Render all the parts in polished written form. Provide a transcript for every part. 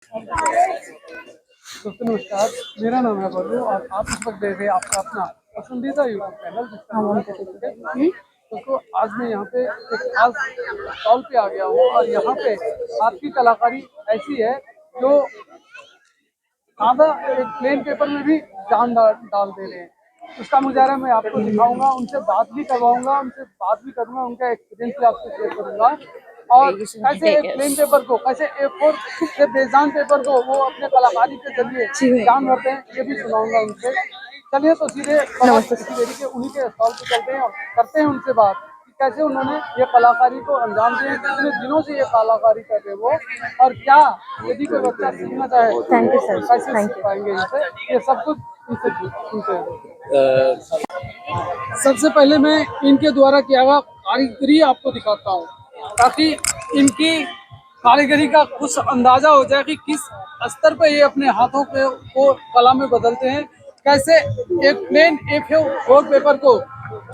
दोस्तों नमस्कार, मेरा नाम है बल्लू और आप इस वक्त देख रहे हैं आपका अपना पसंदीदा यूट्यूब चैनल जिसका नाम है। दोस्तों आज मैं यहाँ पे एक खास स्टॉल पे आ गया हूँ और यहाँ पे आपकी कलाकारी ऐसी है जो आधा एक प्लेन पेपर में भी जान डाल दे रहे हैं। उसका मुजाहरा मैं आपको दिखाऊंगा, उनसे बात भी करवाऊंगा, उनसे बात भी करूंगा, उनका एक्सपीरियंस भी आपसे शेयर करूंगा और कैसे एक प्लेन पेपर को, कैसे A4 से बेजान पेपर को वो अपने कलाकारी के जरिए जान भरते हैं, ये भी सुनाऊंगा उनसे। चलिए तो सीधे उन्हीं के स्टॉल पे चलते हैं और करते हैं उनसे बात कि कैसे उन्होंने ये कलाकारी को अंजाम दिया, कितने दिनों से ये कलाकारी कर रहे हैं वो, और क्या यदि कोई बच्चा सीखना चाहे थैंक यू सर, कैसे थैंक सीख यू। पाएंगे इनसे, ये सब कुछ इनसे सुनते हैं। सबसे पहले मैं इनके द्वारा किया हुआ कारीगरी आपको दिखाता हूँ ताकि इनकी कारीगरी का कुछ अंदाजा हो जाए कि किस स्तर पे ये अपने हाथों पे को कला में बदलते हैं, कैसे एक प्लेन A4 पेपर को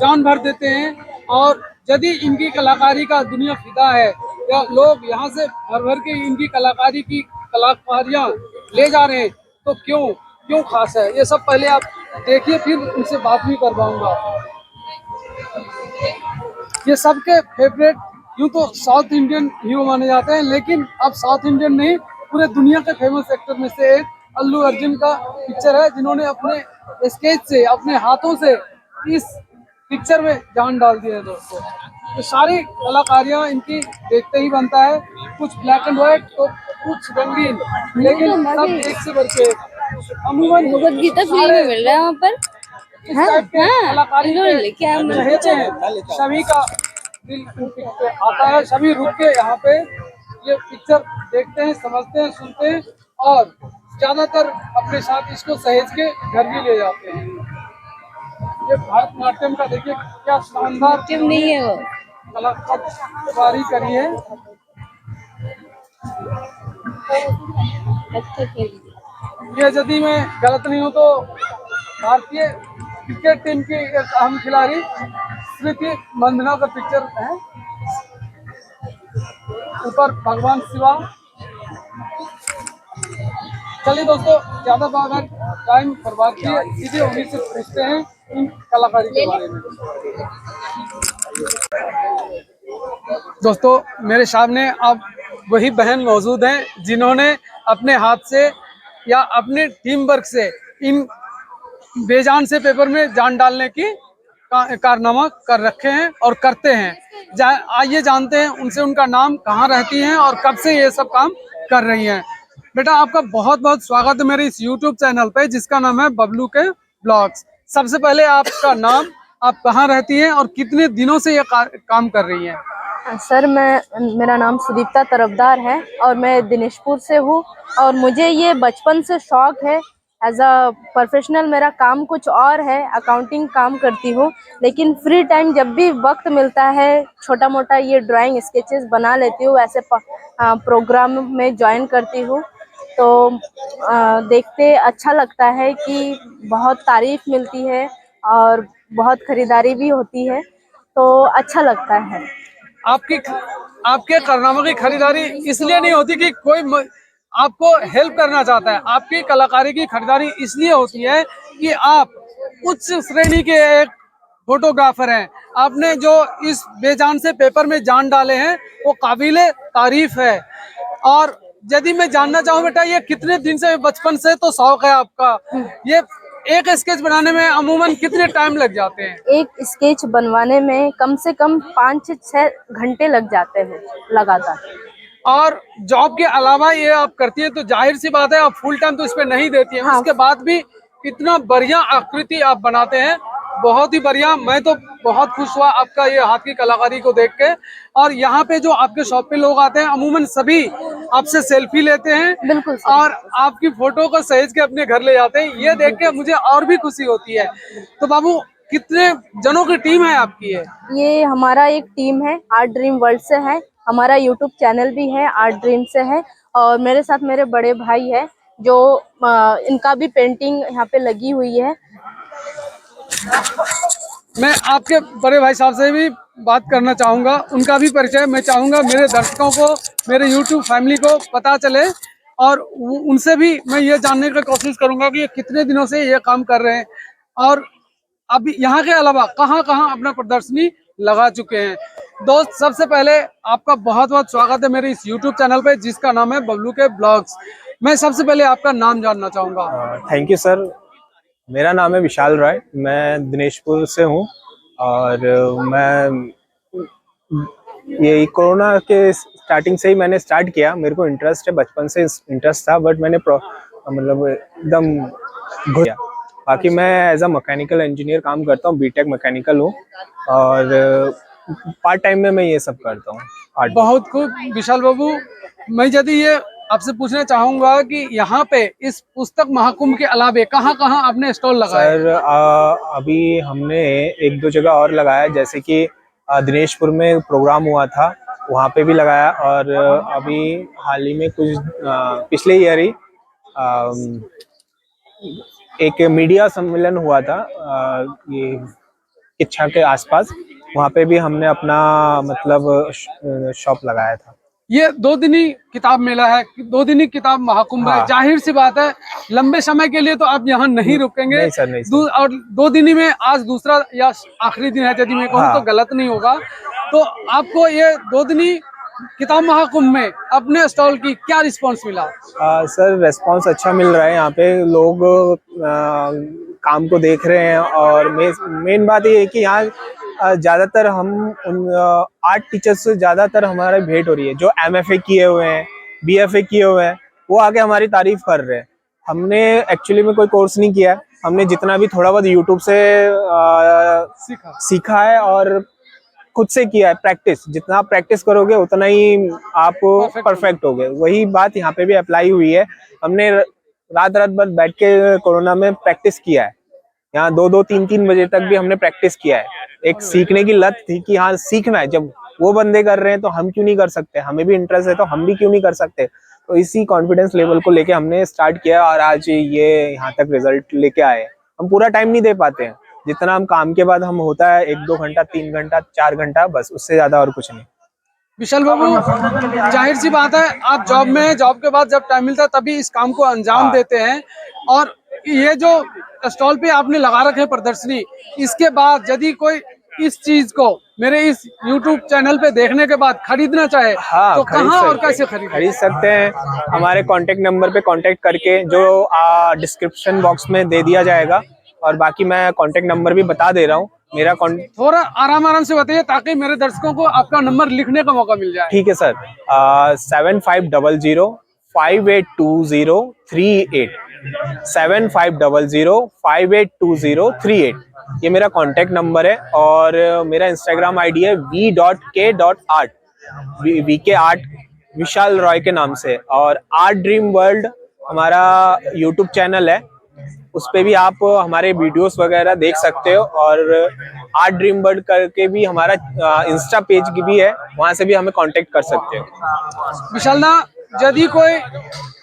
जान भर देते हैं। और यदि इनकी कलाकारी का दुनिया फिदा है या लोग यहाँ से भर भर के इनकी कलाकारी की कलाकारियाँ ले जा रहे हैं तो क्यों क्यों खास है, ये सब पहले आप देखिए, फिर उनसे बात भी करवाऊंगा। ये सबके फेवरेट यूँ तो साउथ इंडियन हीरो माने जाते हैं, लेकिन अब साउथ इंडियन नहीं, पूरे दुनिया के फेमस एक्टर में से एक अल्लू अर्जुन का पिक्चर है, जिन्होंने अपने स्केच से, अपने हाथों से इस पिक्चर में जान डाल दी है। दोस्तों तो सारी कलाकारियाँ इनकी देखते ही बनता है, कुछ ब्लैक एंड व्हाइट तो कुछ रंगीन, लेकिन सब एक से बढ़ के अमूमन भगवत गीता फ्री में मिल रहा है वहाँ पर। इस टाइप के कलाकारी लेके हम चहेते हैं, सभी का दिल इन पिक पे आता है, सभी रुक के यहाँ पे ये पिक्चर देखते हैं, समझते हैं, सुनते हैं और ज्यादातर अपने साथ इसको सहेज के घर भी ले जाते हैं। ये भारतनाट्यम का देखिए क्या शानदार नहीं है वो। कलाकारी करी है। अच्छा खेल। ये यदि मैं गलत नहीं हूँ तो भारतीय क्रिकेट टीम की एक अहम खिलाड़ी स्मृति मंदना का पिक्चर है, ऊपर भगवान शिवा। चलिए दोस्तों ज्यादा टाइम बर्बाद किए, सीधे उन्हीं से पूछते हैं इन कलाकारी के बारे में। दोस्तों मेरे सामने अब वही बहन मौजूद हैं जिन्होंने अपने हाथ से या अपने टीम वर्क से इन बेजान से पेपर में जान डालने की कारनामा कर रखे हैं और करते हैं। आइए जानते हैं उनसे, उनका नाम, कहाँ रहती हैं और कब से ये सब काम कर रही हैं। बेटा आपका बहुत बहुत स्वागत है मेरे इस YouTube चैनल पे जिसका नाम है बबलू के ब्लॉग्स। सबसे पहले आपका नाम, आप कहाँ रहती हैं और कितने दिनों से ये काम कर रही हैं? सर मेरा नाम सुदीप्ता तरफदार है और मैं दिनेशपुर से हूँ और मुझे ये बचपन से शौक है। एज अ प्रोफेशनल मेरा काम कुछ और है, अकाउंटिंग काम करती हूँ, लेकिन फ्री टाइम जब भी वक्त मिलता है छोटा मोटा ये ड्राइंग स्केचेस बना लेती हूँ। ऐसे प्रोग्राम में ज्वाइन करती हूँ तो देखते अच्छा लगता है कि बहुत तारीफ मिलती है और बहुत खरीदारी भी होती है तो अच्छा लगता है। आपके कारनामों की खरीदारी इसलिए नहीं होती कि कोई आपको हेल्प करना चाहता है, आपकी कलाकारी की खरीदारी इसलिए होती है कि आप उच्च श्रेणी के एक फोटोग्राफर हैं। आपने जो इस बेजान से पेपर में जान डाले हैं वो काबिले तारीफ है। और यदि मैं जानना चाहूँ बेटा, ये कितने दिन से, बचपन से तो शौक है आपका, ये एक स्केच बनाने में अमूमन कितने टाइम लग जाते हैं? एक स्केच बनवाने में कम से कम 5 से 6 घंटे लग जाते हैं लगातार। और जॉब के अलावा ये आप करती हैं तो जाहिर सी बात है आप फुल टाइम तो इस पे नहीं देती हैं। हाँ। उसके बाद भी इतना बढ़िया आकृति आप बनाते हैं, बहुत ही बढ़िया। मैं तो बहुत खुश हुआ आपका ये हाथ की कलाकारी को देख के। और यहाँ पे जो आपके शॉप पे लोग आते हैं अमूमन सभी आपसे सेल्फी लेते हैं, बिल्कुल और आपकी फोटो को सहेज के अपने घर ले जाते हैं। ये देख के मुझे और भी खुशी होती है। तो बाबू कितने जनों की टीम है आपकी? ये हमारा एक टीम है, आर्ट ड्रीम वर्ल्ड से है, हमारा यूट्यूब चैनल भी है आर्ट ड्रीम से है, और मेरे साथ मेरे बड़े भाई है जो इनका भी पेंटिंग यहाँ पे लगी हुई है। मैं आपके बड़े भाई साहब से भी बात करना चाहूँगा, उनका भी परिचय मैं चाहूँगा मेरे दर्शकों को, मेरे YouTube फैमिली को पता चले। और उनसे भी मैं ये जानने की कोशिश करूंगा कि ये कितने दिनों से ये काम कर रहे हैं और अभी यहाँ के अलावा कहाँ कहाँ अपना प्रदर्शनी लगा चुके हैं। दोस्त, सबसे पहले आपका बहुत बहुत स्वागत है मेरे इस YouTube चैनल पे जिसका नाम है बबलू के ब्लॉग्स। मैं सबसे पहले आपका नाम जानना चाहूंगा। Thank you sir. मेरा नाम है विशाल रॉय, मैं दिनेशपुर से हूँ और मैं ये कोरोना के स्टार्टिंग से ही मैंने स्टार्ट किया। मेरे को इंटरेस्ट है, बचपन से इंटरेस्ट था, बट मैंने मतलब एकदम घुस गया। बाकी मैं एज अ मैकेनिकल इंजीनियर काम करता हूँ, बीटेक मैकेनिकल हूँ और पार्ट टाइम में मैं ये सब करता हूँ। बहुत खूब विशाल बाबू, मैं यदि ये आपसे पूछना चाहूंगा कि यहाँ पे इस पुस्तक महाकुंभ के अलावे कहाँ कहाँ आपने स्टॉल लगाया? सर अभी हमने एक दो जगह और लगाया, जैसे कि दिनेशपुर में प्रोग्राम हुआ था, वहाँ पे भी लगाया। और अभी हाल ही में कुछ पिछले ईयर ही एक मीडिया सम्मेलन हुआ था ये इच्छा के आसपास, वहाँ पे भी हमने अपना मतलब शॉप लगाया था। ये 2 दिनी किताब मेला है, 2 दिनी किताब महाकुंभ है। हाँ। जाहिर सी बात है लंबे समय के लिए तो आप यहाँ नहीं रुकेंगे। नहीं सर, नहीं सर। और 2 दिनी में आज दूसरा या आखिरी दिन है, यदि मैं कहूँ तो गलत नहीं होगा। तो आपको ये 2 दिनी किताब महाकुंभ में अपने स्टॉल की क्या रिस्पांस मिला? सर रिस्पांस अच्छा मिल रहा है। यहाँ पे लोग काम को देख रहे हैं और मेन बात ये है कि यहाँ ज़्यादातर हम उन आर्ट टीचर्स से ज़्यादातर हमारी भेंट हो रही है, जो MFA किए हुए हैं, BFA किए हुए हैं, वो आके हमारी तारीफ कर रहे हैं। हमने एक्चुअली में कोई कोर्स नहीं किया है, हमने जितना भी थोड़ा बहुत यूट्यूब से सीखा है और खुद से किया है। प्रैक्टिस, जितना आप प्रैक्टिस करोगे उतना ही आप परफेक्ट होगे। वही बात यहाँ पे भी अप्लाई हुई है। हमने रात भर बैठ के कोरोना में प्रैक्टिस किया है। यहाँ 2-2, 3-3 बजे तक भी हमने प्रैक्टिस किया है। एक सीखने की लत थी कि हाँ सीखना है, जब वो बंदे कर रहे हैं तो हम क्यों नहीं कर सकते, हमें भी इंटरेस्ट है तो हम भी क्यों नहीं कर सकते। तो इसी कॉन्फिडेंस लेवल को लेके हमने स्टार्ट किया और आज ये यहाँ तक रिजल्ट लेके आए। हम पूरा टाइम नहीं दे पाते हैं, जितना हम काम के बाद हम होता है 1-2 घंटा, 3 घंटा, 4 घंटा, बस उससे ज्यादा और कुछ नहीं। विशाल बाबू, जाहिर सी बात है आप जॉब में हैं, जॉब के बाद जब टाइम मिलता है तभी इस काम को अंजाम देते हैं। और ये जो स्टॉल पे आपने लगा रखे प्रदर्शनी, इसके बाद यदि कोई इस चीज को मेरे इस YouTube चैनल पे देखने के बाद खरीदना चाहे तो कहाँ और कैसे खरीद सकते हैं? हमारे कांटेक्ट नंबर पे कांटेक्ट करके, जो डिस्क्रिप्शन बॉक्स में दे दिया जाएगा, और बाकी मैं कांटेक्ट नंबर भी बता दे रहा हूँ। मेरा थोड़ा आराम से बताइए ताकि मेरे दर्शकों को आपका नंबर लिखने का मौका मिल जाए। ठीक है सर, 7500582038 7500582038 ये मेरा कांटेक्ट नंबर है। और मेरा इंस्टाग्राम आईडी है v.k.art, VK आर्ट, विशाल रॉय के नाम से। और आर्ट ड्रीम वर्ल्ड हमारा यूट्यूब चैनल है, उस पे भी आप हमारे वीडियोस वगैरह देख सकते हो। और आर्ट ड्रीम वर्ल्ड करके भी हमारा इंस्टा पेज भी है, वहां से भी हमें कांटेक्ट कर सकते हो। विशाल दा, यदि कोई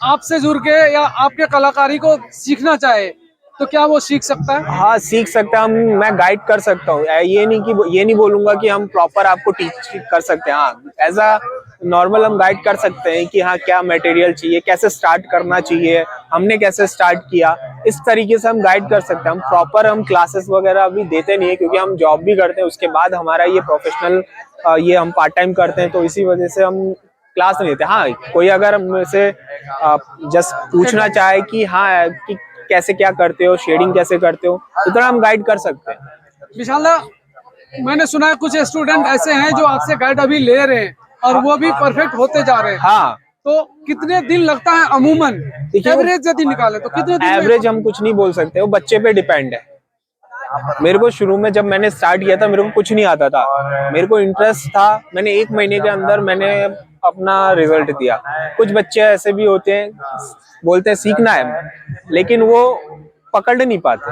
आपसे जुड़ के या आपके कलाकारी को सीखना चाहे तो क्या वो सीख सकता है? हाँ सीख सकता है। मैं गाइड कर सकता हूँ, ये नहीं बोलूंगा कि हम प्रॉपर आपको टीच कर सकते हैं। हाँ एज अ नॉर्मल हम गाइड कर सकते हैं कि हाँ क्या मटेरियल चाहिए, कैसे स्टार्ट करना चाहिए, हमने कैसे स्टार्ट किया, इस तरीके से हम गाइड कर सकते हैं। हम प्रॉपर हम क्लासेस वगैरह अभी देते नहीं है, क्योंकि हम जॉब भी करते हैं, उसके बाद हमारा ये प्रोफेशनल ये हम पार्ट टाइम करते हैं, तो इसी वजह से हम क्लास नहीं देते। हाँ कोई अगर हमसे जस्ट पूछना चाहे कि हाँ कि कैसे क्या करते हो, शेडिंग कैसे करते हो, उतना हम गाइड कर सकते हैं। विशाल दा, मैंने सुना है कुछ स्टूडेंट ऐसे हैं जो आपसे गाइड अभी ले रहे हैं और वो भी परफेक्ट होते जा रहे हैं। हाँ तो कितने दिन लगता है अमूमन, एवरेज यदि निकाले तो कितने दिन? एवरेज हम कुछ नहीं बोल सकते, वो बच्चे पे डिपेंड है। मेरे को शुरू में जब मैंने स्टार्ट किया था, मेरे को कुछ नहीं आता था, मेरे को इंटरेस्ट था, मैंने 1 महीने के अंदर मैंने अपना रिजल्ट दिया। कुछ बच्चे ऐसे भी होते हैं, बोलते हैं सीखना है, लेकिन वो पकड़ नहीं पाते।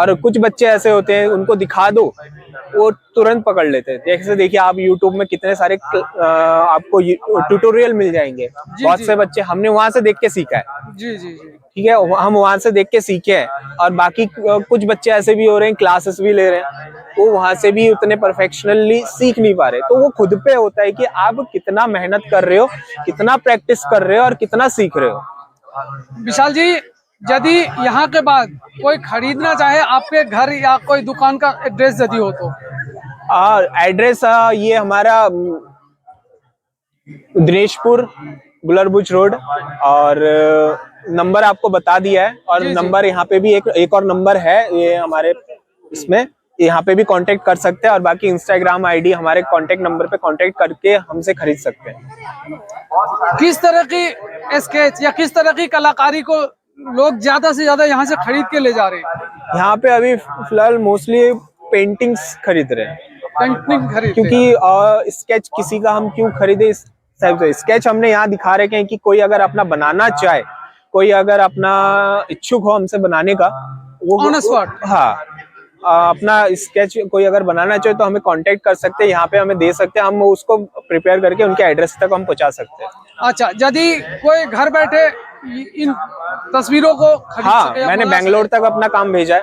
और कुछ बच्चे ऐसे होते हैं, उनको दिखा दो वो तुरंत पकड़ लेते हैं। जैसे देखिए आप YouTube में कितने सारे आपको ट्यूटोरियल मिल जाएंगे, बहुत से बच्चे हमने वहां से देख के सीखा है। जी जी जी, ठीक है, हम वहां से देख के सीखे हैं। और बाकी कुछ बच्चे ऐसे भी हो रहे हैं, क्लासेस भी ले रहे हैं, वो वहां से भी उतने परफेक्शनली सीख नहीं पा रहे। तो वो खुद पे होता है कि आप कितना मेहनत कर रहे हो, कितना प्रैक्टिस कर रहे हो और कितना सीख रहे हो। विशाल जी, यदि यहाँ के बाद कोई खरीदना चाहे आपके घर या कोई दुकान का एड्रेस यदि हो तो? एड्रेस ये हमारा दिनेशपुर गुलरबुच रोड, और नंबर आपको बता दिया है। और नंबर यहाँ पे भी एक और नंबर है ये हमारे इसमें, यहाँ पे भी कांटेक्ट कर सकते हैं। और बाकी इंस्टाग्राम आईडी हमारे कांटेक्ट नंबर पे कांटेक्ट करके हमसे खरीद सकते हैं। किस तरह की स्केच या किस तरह की कलाकारी को लोग ज्यादा से ज्यादा यहाँ से खरीद के ले जा रहे हैं? यहाँ पे अभी फिलहाल मोस्टली पेंटिंग्स खरीद रहे हैं, पेंटिंग खरीद, क्योंकि स्केच किसी का हम क्यों खरीदे इस टाइप से। स्केच हमने यहाँ दिखा रहे हैं कि कोई अगर अपना बनाना चाहे, कोई अगर अपना इच्छुक हो हमसे बनाने का, वो ऑन स्पॉट, हाँ, अपना स्केच कोई अगर बनाना चाहे तो हमें कांटेक्ट कर सकते हैं, यहाँ पे हमें दे सकते हैं, हम उसको प्रिपेयर करके उनके एड्रेस तक हम पहुँचा सकते हैं। अच्छा, यदि कोई घर बैठे इन तस्वीरों को खरीद सके, मैंने बेंगलोर तक अपना काम भेजा है,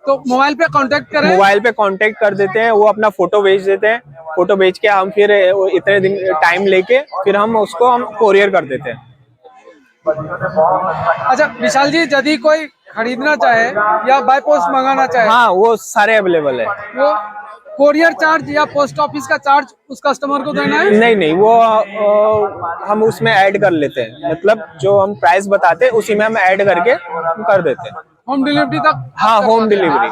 तो मोबाइल पे कांटेक्ट करें, मोबाइल पे कांटेक्ट कर देते हैं, वो अपना फोटो भेज देते हैं, फोटो भेज के हम फिर इतने दिन टाइम लेके फिर हम उसको कोरियर कर देते हैं। अच्छा विशाल जी, यदि कोई खरीदना चाहे या बाय पोस्ट मंगाना चाहे, हाँ वो सारे अवेलेबल है। वो कोरियर चार्ज या पोस्ट ऑफिस का चार्ज उस कस्टमर को देना है? नहीं, वो हम उसमें ऐड कर लेते हैं, मतलब जो हम प्राइस बताते हैं उसी में हम ऐड करके कर देते हैं। होम डिलीवरी तक? हाँ, होम डिलीवरी।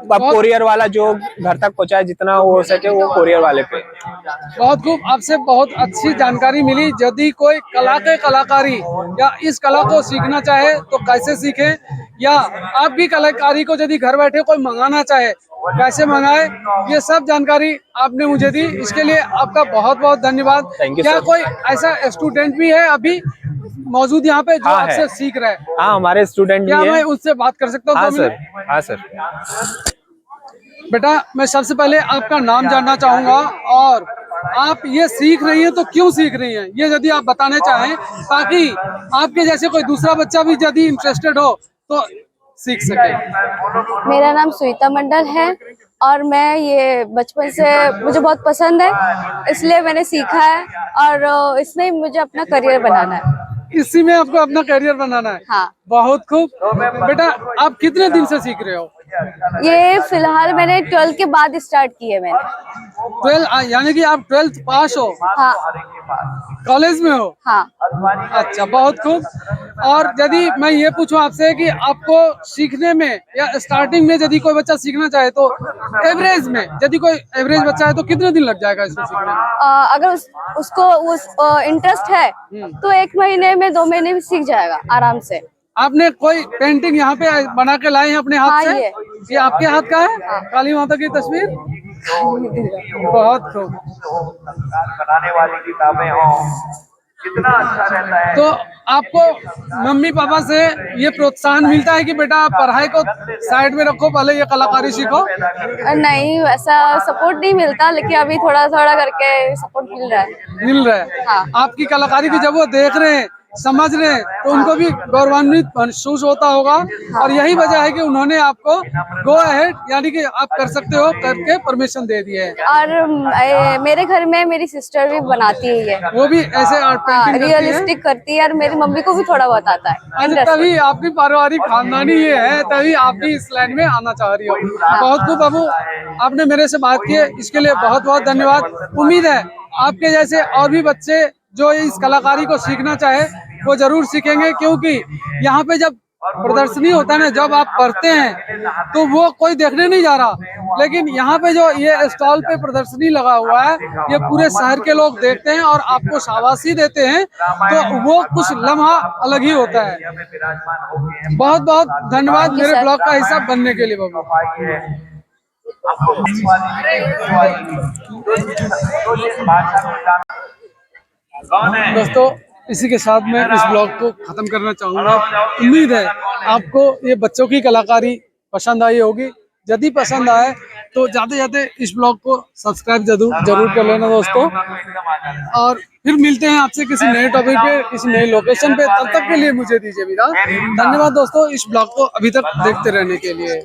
अब कोरियर वाला जो घर तक पहुंचाए, जितना हो सके वो कोरियर वाले पे। बहुत खूब, आपसे बहुत अच्छी जानकारी मिली। यदि कोई कला के कलाकारी या इस कला को सीखना चाहे तो कैसे सीखे, या आपकी कलाकारी को यदि घर बैठे कोई मंगाना चाहे कैसे मंगाए, ये सब जानकारी आपने मुझे दी, इसके लिए आपका बहुत बहुत धन्यवाद। क्या कोई ऐसा स्टूडेंट भी है अभी मौजूद यहाँ पे जो आपसे सीख रहा है? हाँ, हमारे स्टूडेंट क्या मैं उससे बात कर सकता हूँ? हाँ सर, हाँ सर। बेटा, मैं सबसे पहले आपका नाम जानना चाहूंगा, और आप ये सीख रही हैं तो क्यों सीख रही हैं, ये यदि आप बताना चाहें, ताकि आपके जैसे कोई दूसरा बच्चा भी यदि इंटरेस्टेड हो तो सीख सके। मेरा नाम सुनीता मंडल है और मैं ये बचपन से मुझे बहुत पसंद है, इसलिए मैंने सीखा है और इसमें मुझे अपना करियर बनाना है। इसी में आपको अपना करियर बनाना है? हाँ। बहुत खूब। बेटा, आप कितने दिन से सीख रहे हो? ये फिलहाल मैंने 12 के बाद स्टार्ट की है मैंने। 12 यानी कि आप 12th पास हो? हाँ। कॉलेज में हो? हाँ। अच्छा, बहुत खूब। और यदि मैं ये पूछूं आपसे कि आपको सीखने में या स्टार्टिंग में यदि कोई बच्चा सीखना चाहे तो एवरेज में, यदि कोई एवरेज बच्चा है तो कितने दिन लग जाएगा इसको सीखने में? अगर उसको इंटरेस्ट है तो 1 महीने में 2 महीने में सीख जाएगा आराम से। आपने कोई पेंटिंग यहाँ पे बना के लाए हैं अपने हाथ से? ये आपके हाथ का है? काली माता की तस्वीर? बहुत खूब। बनाने वाली किताबें हो, कितना अच्छा रहता है। तो आपको मम्मी पापा से ये प्रोत्साहन मिलता है कि बेटा आप पढ़ाई को साइड में रखो, पहले ये कलाकारी सीखो? नहीं, वैसा सपोर्ट नहीं मिलता, लेकिन अभी थोड़ा थोड़ा करके सपोर्ट मिल रहा है। हाँ। आपकी कलाकारी की जब वो देख रहे हैं, समझ रहे हैं, तो उनको भी गौरवान्वित महसूस होता होगा। और यही वजह है कि उन्होंने आपको गो अहेड, यानी कि आप कर सकते हो करके परमिशन दे दिए है। और मेरे घर में मेरी सिस्टर भी बनाती है ये, वो भी ऐसे आर्ट पेंटिंग रियलिस्टिक करती है और मेरी मम्मी को भी थोड़ा बहुत आता है। तभी आपकी पारिवारिक खानदानी ये है, तभी आप भी इस लाइन में आना चाह रही हो। बहुत खूब बाबू, आपने मेरे से बात की है, इसके लिए बहुत बहुत धन्यवाद। उम्मीद है आपके जैसे और भी बच्चे जो इस कलाकारी को सीखना चाहे वो जरूर सीखेंगे, क्योंकि यहाँ पे जब प्रदर्शनी होता है ना, जब आप पढ़ते हैं तो वो कोई देखने नहीं जा रहा, लेकिन यहाँ पे जो ये स्टॉल पे प्रदर्शनी लगा हुआ है, ये पूरे शहर के लोग देखते हैं और आपको शाबाशी देते हैं, तो वो कुछ लम्हा अलग ही होता है। बहुत बहुत धन्यवाद मेरे ब्लॉग का हिस्सा बनने के लिए बाबू। दोस्तों, इसी के साथ मैं इस ब्लॉग को खत्म करना चाहूंगा। उम्मीद है आपको ये बच्चों की कलाकारी पसंद आई होगी। यदि पसंद आए तो जाते जाते इस ब्लॉग को सब्सक्राइब जरूर कर लेना दोस्तों, और फिर मिलते हैं आपसे किसी नए टॉपिक पे, किसी नए लोकेशन पे। तब तक के लिए मुझे दीजिए विदा। धन्यवाद दोस्तों इस ब्लॉग को अभी तक देखते रहने के लिए।